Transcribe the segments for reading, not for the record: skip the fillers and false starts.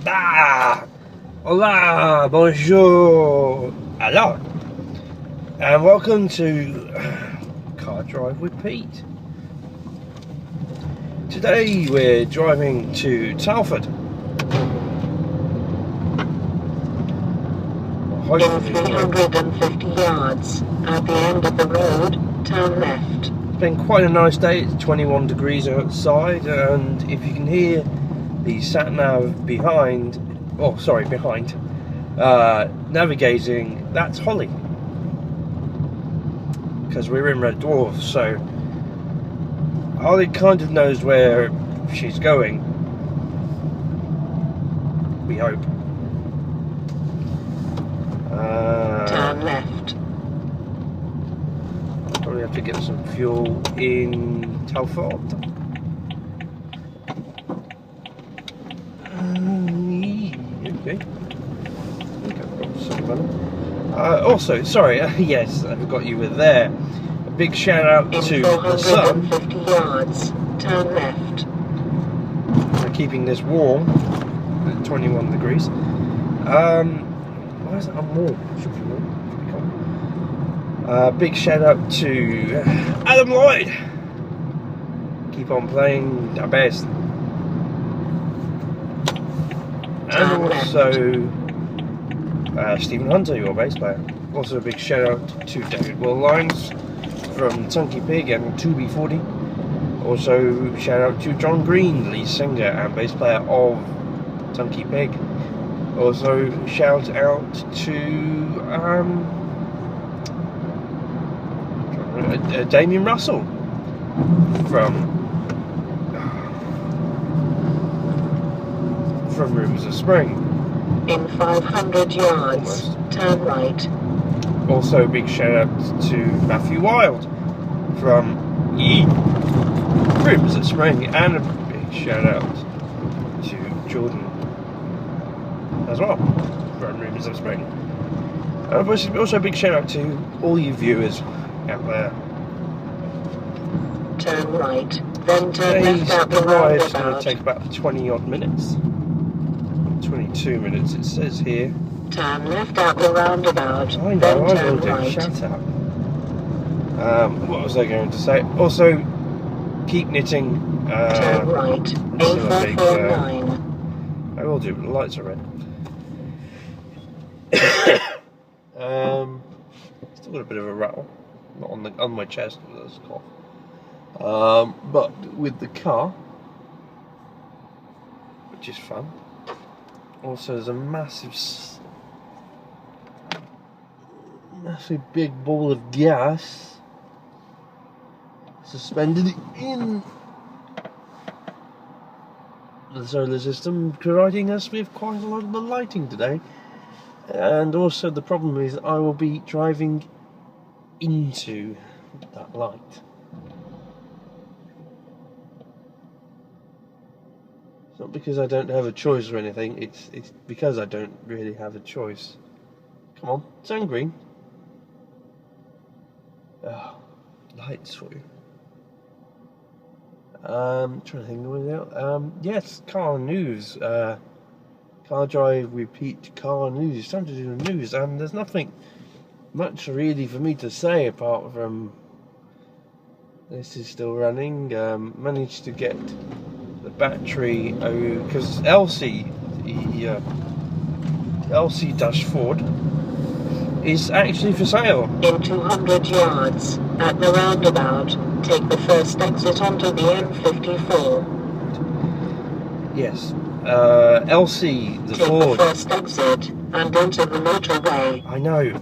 Ah! Hola! Bonjour! Hello! And welcome to Car Drive with Pete. Today we're driving to Telford. In 350 yards, at the end of the road, turn left. It's been quite a nice day. It's 21 degrees outside, and if you can hear the sat-nav behind, navigating, that's Holly. Because we're in Red Dwarf, so Holly kind of knows where she's going. We hope. Turn left. Probably have to get some fuel in Telford. Okay. I think I've got some running. Also, sorry, yes, I forgot you were there. A big shout out to the sun. 450 yards, turn left. For keeping this warm at 21 degrees. Why is it warm? Should be warm. Should be cold. Big shout out to Adam Lloyd. Keep on playing our best. And also Stephen Hunter, your bass player. Also a big shout out to David Will Lines from Tunky Pig and 2B40. Also shout out to John Green, lead singer and bass player of Tunky Pig. Also shout out to Damien Russell from Rivers of Spring. In 500 yards, turn right. Also a big shout out to Matthew Wild from Rivers of Spring, and a big shout out to Jordan as well from Rivers of Spring. And also a big shout out to all you viewers out there. Turn right, then turn left out the ride is going roundabout. to take about 20 odd minutes. 22 minutes it says here. Turn left out the roundabout. I know, then I will turn do. right. Shut up. What was I going to say? Also, keep knitting. Turn right, A449. I will do, but the lights are red. Still got a bit of a rattle. Not on my chest, but that's a cough. But with the car, which is fun. Also, there's a massive big ball of gas suspended in the solar system, providing us with quite a lot of the lighting today. And also, the problem is I will be driving into that light. It's not because I don't have a choice or anything, it's because I don't really have a choice. Come on, turn green. Oh, lights for you. Trying to think of it out. Yes, car news. Car Drive, repeat car news. It's time to do the news, and there's nothing much really for me to say apart from this is still running. Managed to get the battery, because Elsie Ford is actually for sale. In 200 yards, at the roundabout, take the first exit onto the M54. Yes, Elsie the Take Ford. the first exit and enter the motorway. I know.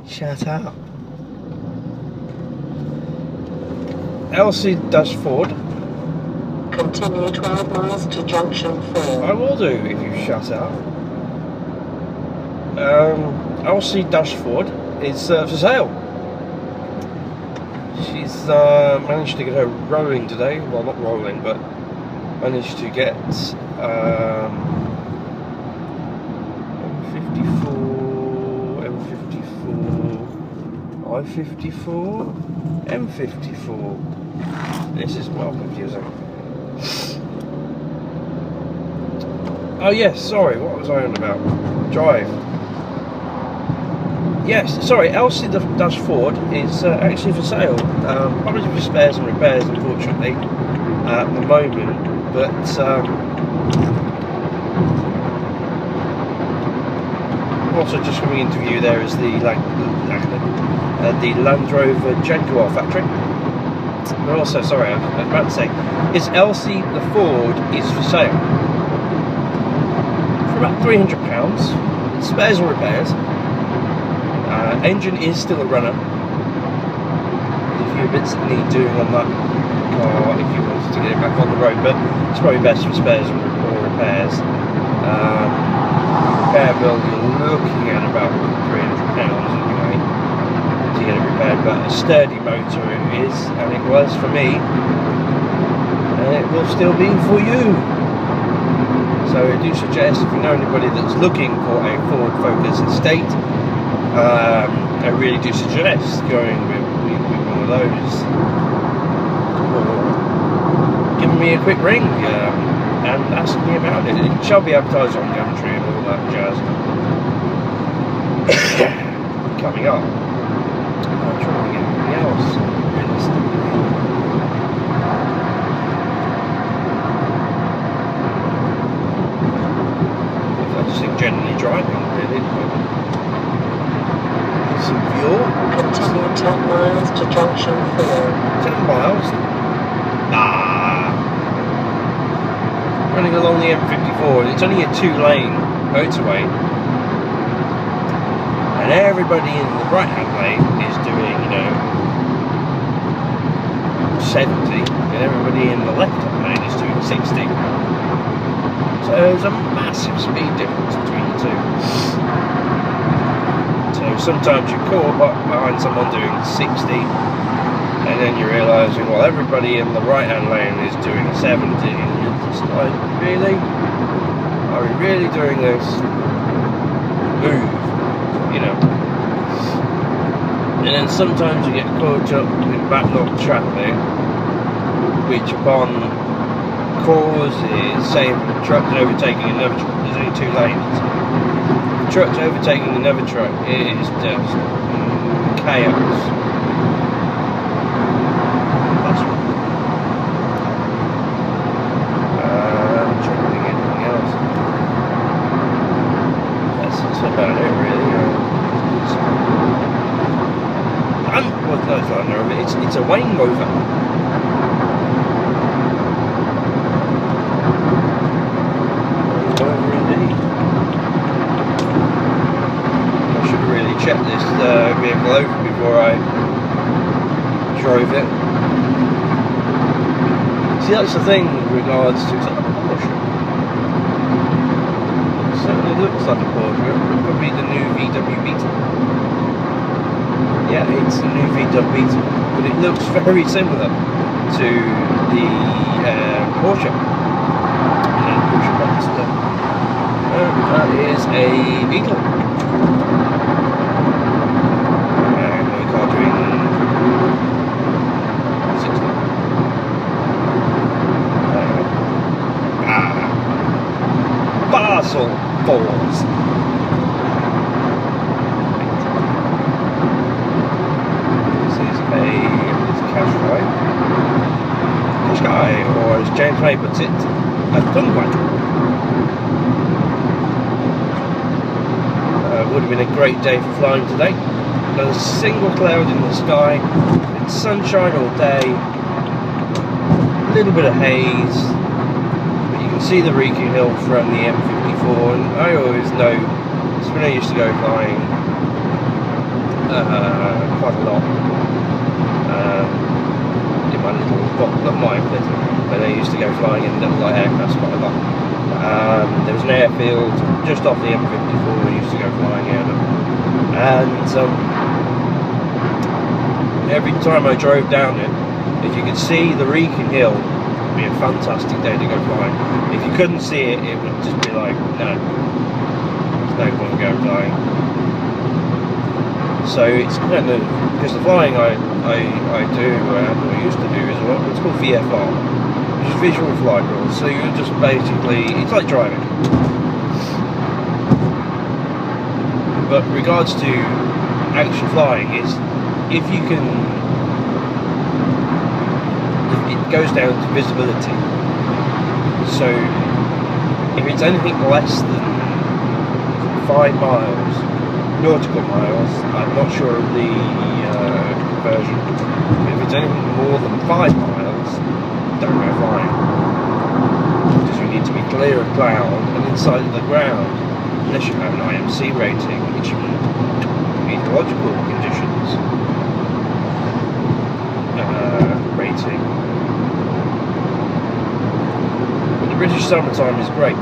Shut up. Elsie Ford. Continue 12 miles to junction 4. I will do if you shut up. Elsie Ford is for sale. She's managed to get her rolling today. Well, not rolling, but managed to get M54, I-54, M54. This is well confusing. Oh yes, sorry, what was I on about? Drive. Yes, sorry, LC-Ford is actually for sale. Probably for spares and repairs, unfortunately, at the moment. But also just coming into view there is the Land Rover Jaguar factory. But also, sorry, I was about to say, is LC-Ford is for sale for about £300. Spares and repairs. Engine is still a runner. There's a few bits that need doing on that car if you wanted to get it back on the road, but it's probably best for spares or repairs. Repair bill, you're looking at about £300 anyway to get it repaired, but a sturdy motor it is, and it was for me, and it will still be for you. So I do suggest, if you know anybody that's looking for a Ford Focus Estate, I really do suggest going with one of those, or giving me a quick ring and asking me about it. It shall be advertised on Gumtree and all that jazz. Coming up, I'm trying to get anything else realistically. I just think generally driving really. Some fuel. Continue 10 miles to junction 4. 10 miles? Nah. Running along the M54, it's only a 2-lane motorway. And everybody in the right-hand lane is doing, 70, and everybody in the left-hand lane is doing 60. So there's a massive speed difference between the two. So sometimes you're caught behind someone doing 60, and then you're realising, well, everybody in the right-hand lane is doing 70, and you're just like, really? Are we really doing this? Move, And then sometimes you get caught up in backlogged traffic, which upon causes, say, the truck's overtaking another truck, there's only 2 lanes. Truck's overtaking another truck, it is just chaos. That's one. I'm trying to think of anything else. That's about it, really. It's a Wayne Rover. Check this vehicle over before I drove it. See, that's the thing with regards to, is that a Porsche? It certainly looks like a Porsche. It could be the new VW Beetle. Yeah, it's the new VW Beetle, but it looks very similar to the Porsche. Porsche Boxster. That is a Beetle. Basel Falls. This is Qashqai. Qashqai, or as James May puts it, a Tungwan. Would have been a great day for flying today. Not a single cloud in the sky. It's sunshine all day. A little bit of haze. See the Wrekin Hill from the M54, and I always know, it's when I used to go flying quite a lot in my little, not mine, but I used to go flying in little light aircrafts quite a lot. There was an airfield just off the M54 I used to go flying out of, and every time I drove down it, if you could see the Wrekin Hill, be a fantastic day to go flying. If you couldn't see it, it would just be like, no, there's no point going flying. So it's kind of, because the flying I do, and I used to do, is what's called VFR, which just visual flight rules. So you're just basically, it's like driving. But regards to actual flying, is if you can, it goes down to visibility. So if it's anything less than 5 miles, nautical miles, I'm not sure of the conversion, but if it's anything more than 5 miles, don't go flying. Because you need to be clear of cloud and inside of the ground, unless you have an IMC rating, which means meteorological conditions rating. But the British summertime is great,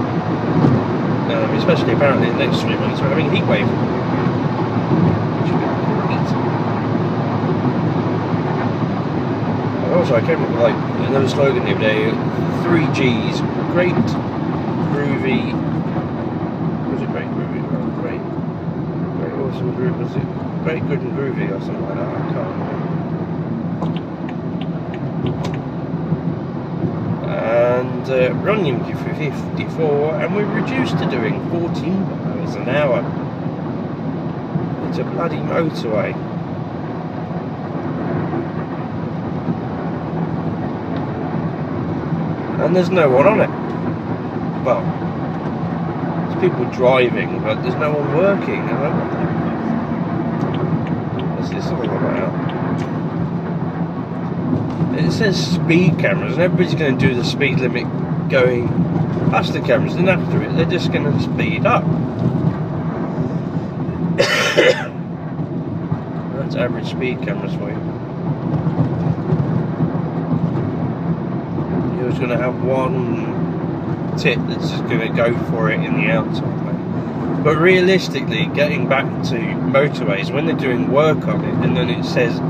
especially apparently the next 3 months we're having a heat wave, which would be great. And also I came up with like another slogan the other day, 3 Gs, great, groovy, was it great, groovy, oh, great awesome, groovy, was it great, good and groovy or something like that, I can't remember. And running for 54, and we're reduced to doing 14 miles an hour. It's a bloody motorway. And there's no one on it. Well, there's people driving, but there's no one working. What's this all about? It says speed cameras, and everybody's going to do the speed limit going past the cameras, and after it, they're just going to speed up. That's average speed cameras for you. You're just going to have one tip that's just going to go for it in the outside lane. But realistically, getting back to motorways, when they're doing work on it, and then it says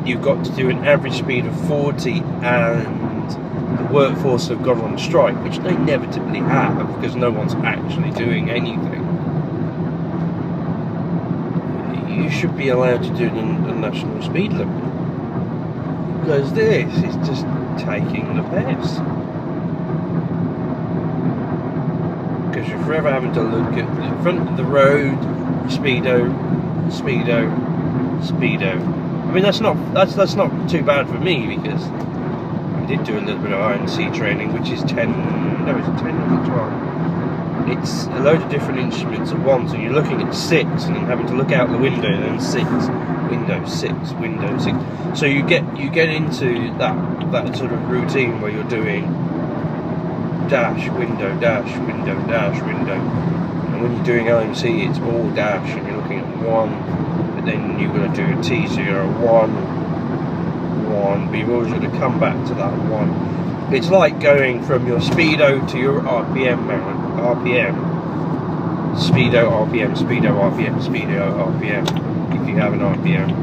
you've got to do an average speed of 40 and the workforce have gone on strike, which they inevitably have because no one's actually doing anything. You should be allowed to do the national speed limit, because this is just taking the piss. Because you're forever having to look at the front of the road, speedo, speedo, speedo. I mean, that's not too bad for me, because I did do a little bit of IMC training, which is 10, no, is it 10 or 12? It's a load of different instruments at once, and you're looking at 6 and then having to look out the window, and then 6, window 6, window 6. So you get into that sort of routine where you're doing dash, window, dash, window, dash, window. And when you're doing IMC, it's all dash, and you're looking at 1. But then you're going to do a T, so you're a 1, but you've always got to come back to that 1. It's like going from your speedo to your RPM, RPM, speedo, RPM, speedo, RPM, speedo, RPM, if you have an RPM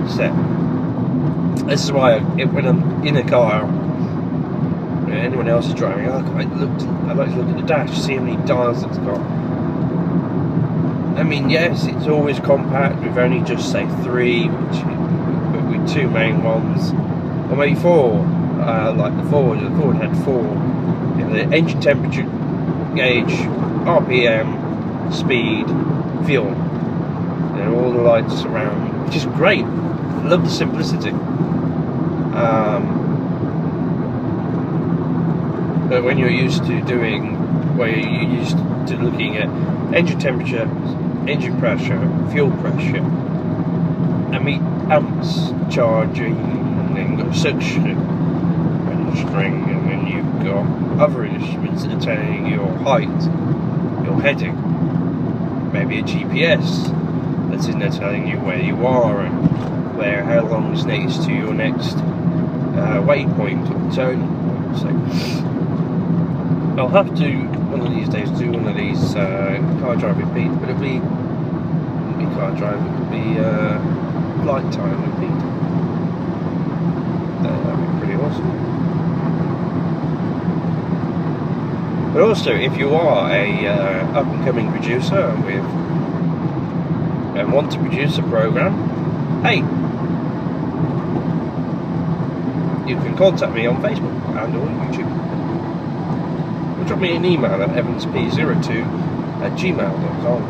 set. This is why when I'm in a car, anyone else is driving, I like to look at the dash, see how many dials it's got. I mean, yes, it's always compact with only just say 3, but with 2 main ones, or maybe 4. Like the Ford had 4. You know, the engine temperature gauge, RPM, speed, fuel. And all the lights around, which is great. I love the simplicity. But when you're used to doing, where you're used to looking at engine temperature, engine pressure, fuel pressure, I mean amps charging, and then you've got suction and string, and then you've got other instruments that are telling you your height, your heading, maybe a GPS that's in there telling you where you are and how long is next to your next waypoint or turning point. So I'll have to one of these days do one of these car drive repeat, but it'll be car drive, it'll be flight time repeat. That'd be pretty awesome. But also, if you are a up and coming producer and want to produce a program, hey, you can contact me on Facebook and or YouTube. drop me an email at evanspzero2@gmail.com.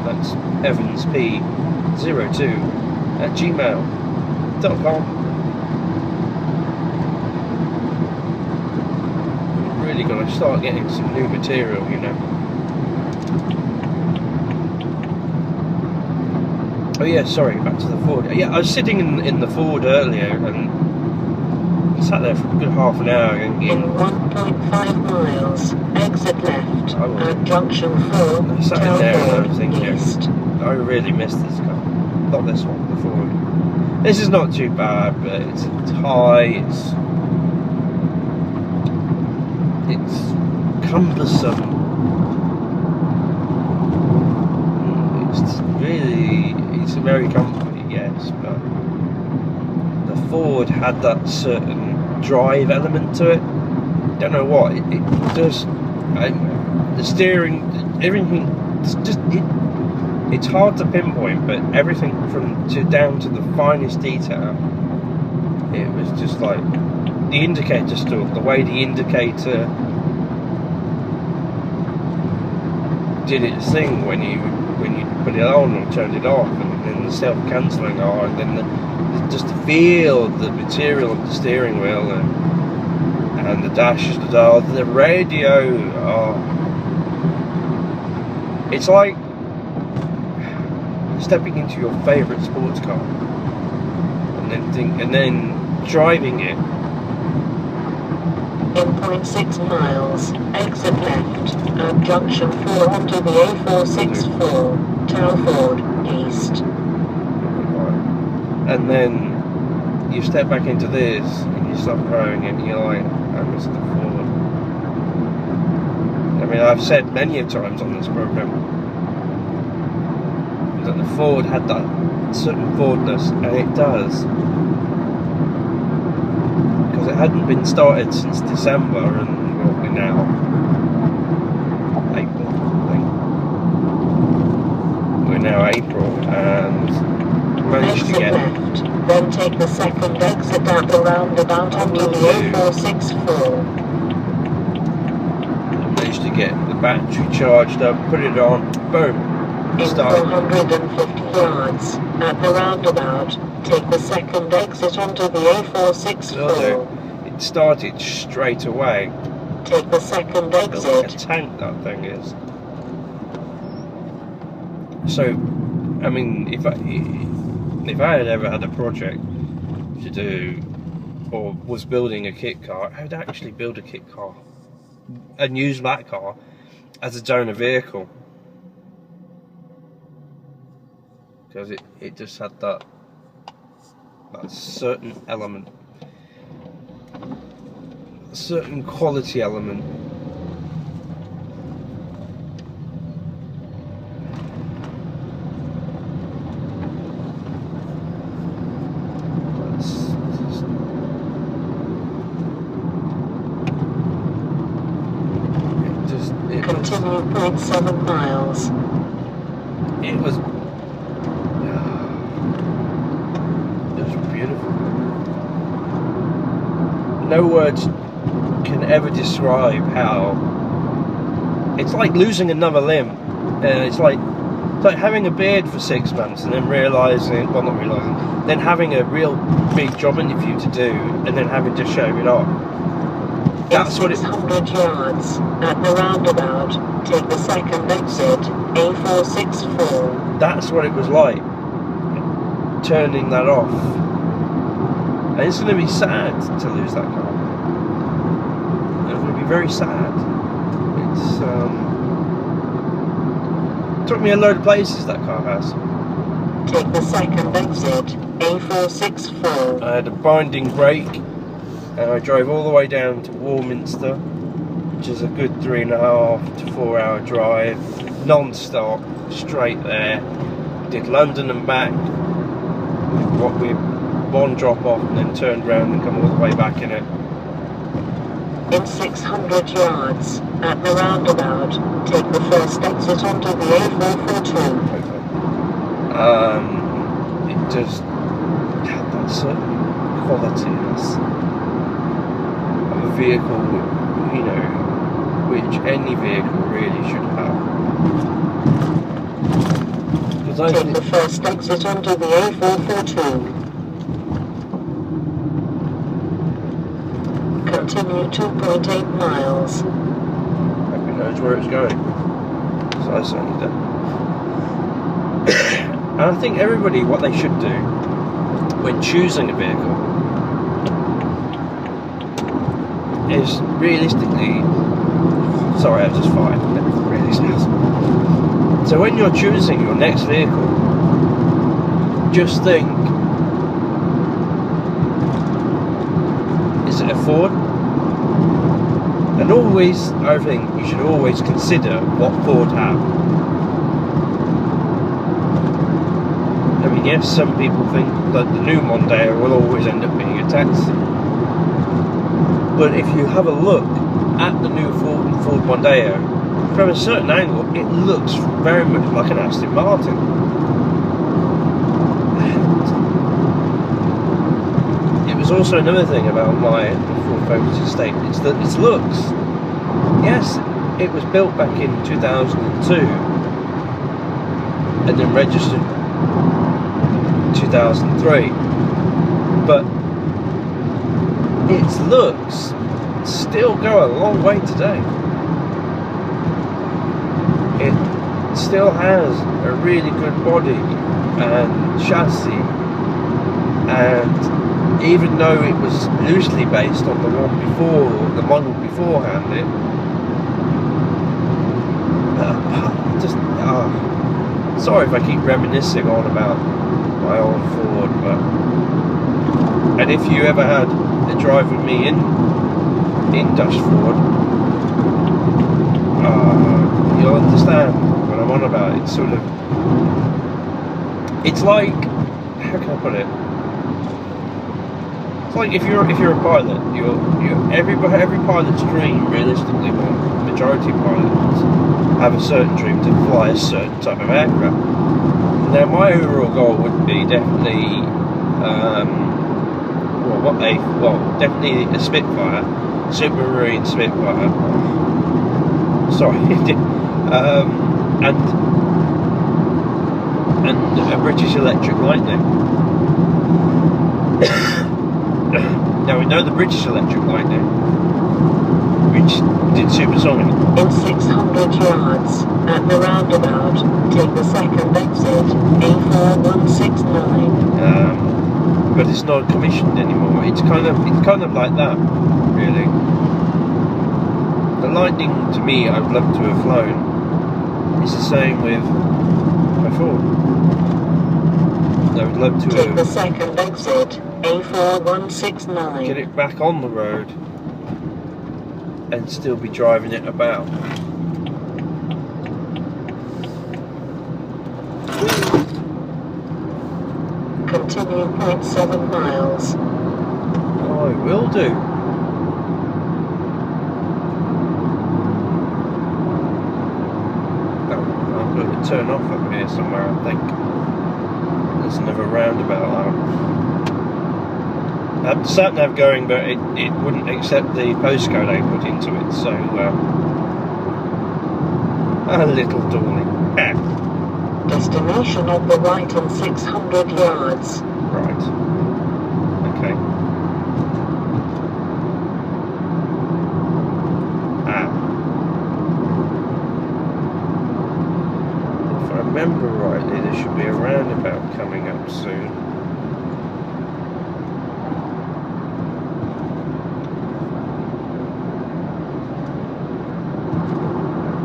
That's evanspzero2@gmail.com. Really got to start getting some new material, you know. Oh yeah, sorry, back to the Ford. Yeah, I was sitting in the Ford earlier and sat there for a good half an hour and In 1.5 miles, exit left at junction 4, I sat in there and I was Telford thinking, East. I really missed this car. Not this one, the Ford. This is not too bad, but it's high, it's cumbersome. It's very comfy, yes, but the Ford had that certain drive element to it. Don't know what it just the steering, everything. It's hard to pinpoint, but everything down to the finest detail. It was just like the indicator stuff, the way the indicator did its thing when you put it on or turned it off, and then the self-cancelling on, and then just the feel, the material of the steering wheel, and the dash, the radio. Oh, it's like stepping into your favourite sports car, and then driving it. In 0.6 miles, exit left at junction 4 onto the A464, Telford East. And then you step back into this and you start driving it and you're like, I missed the Ford. I mean, I've said many a times on this program that the Ford had that certain Fordness, and it does. Because it hadn't been started since December, and well, we're now April, I think. We're now April, and managed to Exit get. left, then take the second exit at the roundabout onto the A464. I managed to get the battery charged up, put it on, boom, In start. 450 yards, at the roundabout, take the second exit onto the A464. It started straight away. Take the second It's like a exit. tank, that thing is. So, I mean, if I had ever had a project to do, or was building a kit car, I would actually build a kit car and use that car as a donor vehicle, because it just had that certain element, a certain quality element. Continue 0.7 miles. It was beautiful. No words can ever describe how it's like losing another limb, and it's like having a beard for 6 months and then then having a real big job interview to do and then having to shave it off. That's what it. 600 yards, at the roundabout, take the second exit, A464. That's what it was like, turning that off. And it's going to be sad to lose that car. It's going to be very sad. It's took me a load of places, that car has. Take the second exit, A464. I had a binding brake, and I drove all the way down to Warminster, which is a good 3.5 to 4 hour drive, non-stop, straight there. Did London and back, with one drop off, and then turned around and come all the way back in it. In 600 yards, at the roundabout, take the first exit onto the A442. It just had that certain qualities of a vehicle, you know, which any vehicle really should have. Because I Take think the first exit onto the A442. Continue 2.8 miles. Hope he knows where it's going. So I certainly don't. And I think everybody, what they should do when choosing a vehicle is realistically, sorry, I just fired. Really smells. So when you're choosing your next vehicle, just think, is it a Ford? And always, I think you should always consider what Ford have. I mean, yes, some people think that the new Mondeo will always end up being a taxi. But if you have a look at the new Ford Mondeo, from a certain angle, it looks very much like an Aston Martin. And it was also another thing about my Ford Focus Estate, it's that its looks. Yes, it was built back in 2002 and then registered 2003, but its looks still go a long way today. It still has a really good body and chassis, and even though it was loosely based on the one before, the model beforehand, sorry if I keep reminiscing on about my old Ford, and if you ever had a drive with me in Dutch Ford, you'll understand what I'm on about. It's sort of, it's like, how can I put it? It's like if you're a pilot, every pilot's dream, realistically, well, majority of pilots have a certain dream to fly a certain type of aircraft. Now, my overall goal would be definitely, definitely a Spitfire, Supermarine Spitfire. Sorry, and a British Electric Lightning. Now we know the British Electric Lightning, which did supersonic. In 600 yards, at the roundabout, take the second exit, A4169. But it's not commissioned anymore. It's kind of like that, really. The Lightning, to me, I'd love to have flown. It's the same with my Ford. I would love to take have the second exit, A4169. get it back on the road and still be driving it about. Continue 0.7 miles. I will do. I'm going to turn off up here somewhere, I think. There's another roundabout. I have the sat-nav going, but it wouldn't accept the postcode I put into it, so a little darling. Destination on the right in 600 yards. Right. Okay. If I remember rightly, there should be a roundabout coming up soon.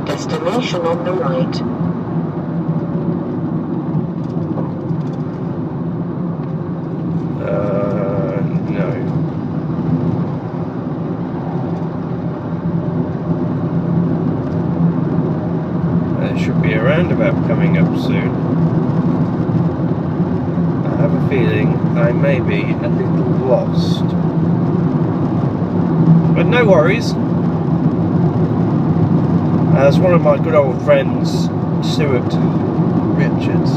Destination on the right. No. There should be a roundabout coming up soon. I have a feeling I may be a little lost. But no worries. As one of my good old friends, Stuart Richards,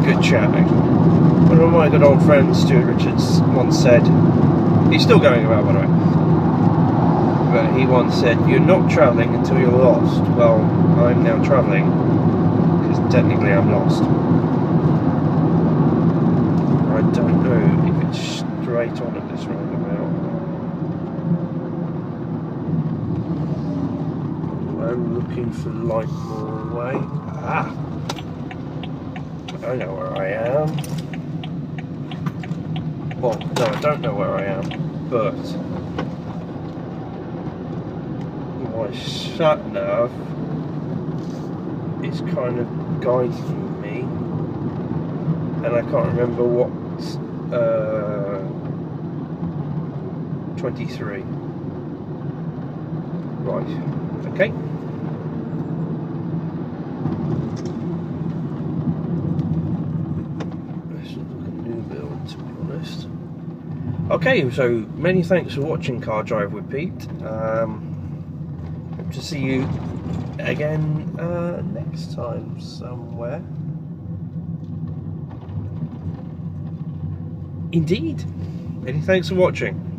good chap actually. One of my good old friends, Stuart Richards, once said, he's still going about, by the way, but he once said, "You're not travelling until you're lost." Well, I'm now travelling, because technically I'm lost. I don't know if it's straight on at this roundabout. I'm looking for Lightmoor Way. Ah! I know where I am. Well, no, I don't know where I am, but my sat-nav is kind of guiding me, and I can't remember what 23. Right, okay. This looks like a new build, to be honest. Okay, so many thanks for watching Car Drive with Pete. Hope to see you again next time somewhere. Indeed. Many thanks for watching.